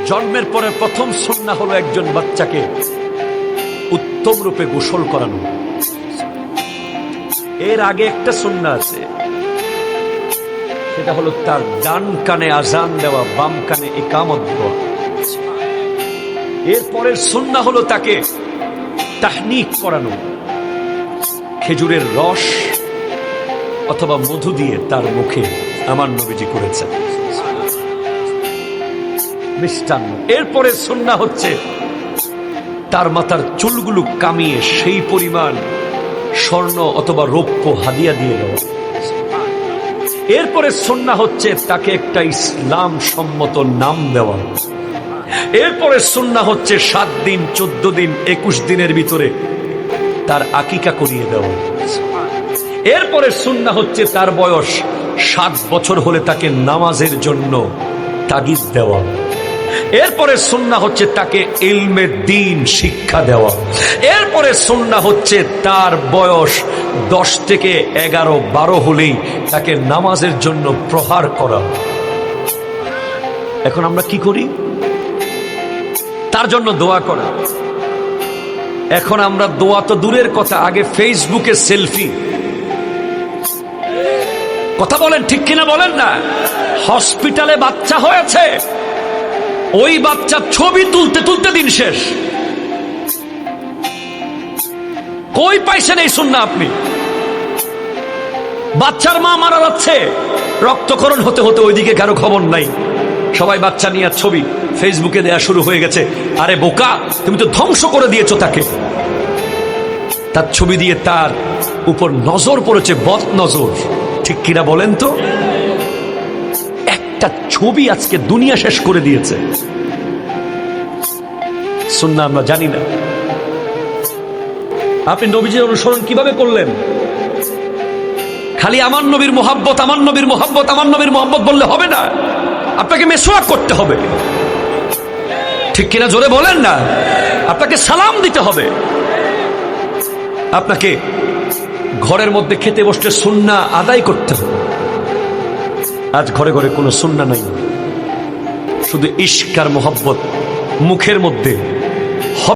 জন্মের পরে প্রথম সুন্নাহ হলো একজন বাচ্চাকে উত্তম রূপে গোসল করানো। এর আগে একটা সুন্নাহ আছে, সেটা হলো তার ডান কানে আজান দেওয়া, বাম কানে ইকামত দেওয়া। এরপরের সুন্নাহ হলো তাকে তাহনিক করানো, খেজুরের রস অথবা মধু দিয়ে তার মুখে আমার নবীজি করেছেন মিষ্টান্ন। এরপরে সুন্নাহ হচ্ছে তার মাথার চুলগুলো কামিয়ে সেই পরিমাণ স্বর্ণ অথবা রৌপ্য হাদিয়া দিয়ে দেওয়া। এরপরে সুন্নাহ হচ্ছে তাকে একটা ইসলাম সম্মত নাম দেওয়া। এরপরে সুন্নাহ হচ্ছে 7 দিন 14 দিন 21 দিনের ভিতরে তার আকিকা করিয়ে দেওয়া। এরপরে সুন্নাহ হচ্ছে তার বয়স 7 বছর হলে তাকে নামাজের জন্য তাগিদ দেওয়া। এরপরে সুন্নাহ হচ্ছে তাকে ইলমে দ্বীন শিক্ষা দেওয়া। এরপরে সুন্নাহ হচ্ছে তার বয়স 10 থেকে 11 12 হলেই তাকে নামাজের জন্য প্রহার করা। এখন আমরা কি করি? তার জন্য দোয়া করা। এখন আমরা দোয়া তো দূরের কথা, আগে ফেসবুকে সেলফি। কথা বলেন ঠিক কিনা বলেন না? হসপিটালে বাচ্চা হয়েছে, ওই বাচ্চা ছবি তুলতে তুলতে দিন শেষ। কই পাইছেন এই সুন্নাহ আপনি? বাচ্চার মা মারা যাচ্ছে, রক্তক্ষরণ হতে হতে ওইদিকে কারো খবর নাই, সবাই বাচ্চা নিয়ে ছবি ফেসবুকে দেয়া শুরু হয়ে গেছে। আরে বোকা, তুমি তো ধ্বংস করে দিয়েছো তাকে। তার ছবি দিয়ে তার উপর নজর পড়েছে, বদ নজর। ঠিক কিনা বলেন তো? একটা ছবি আজকে দুনিয়া শেষ করে দিয়েছে। সুন্নাহ আমরা জানি না। আপনি নবীজির অনুসরণ কিভাবে করলেন? খালি আমার নবীর মোহাব্বত, আমার নবীর মোহাব্বত, আমার নবীর মোহাব্বত বললে হবে না, আপনাকে মেসওয়াক করতে হবে। ঠিক কিনা জোরে বলেন না? আপনাকে সালাম দিতে হবে। আপনাকে ঘরের মধ্যে খেতে বসলে সুন্নাহ আদায় করতে হবে। আজ ঘরে ঘরে কোনো সুন্নাহ নাই, শুধু ইশক আর মোহাব্বত মুখের মধ্যে।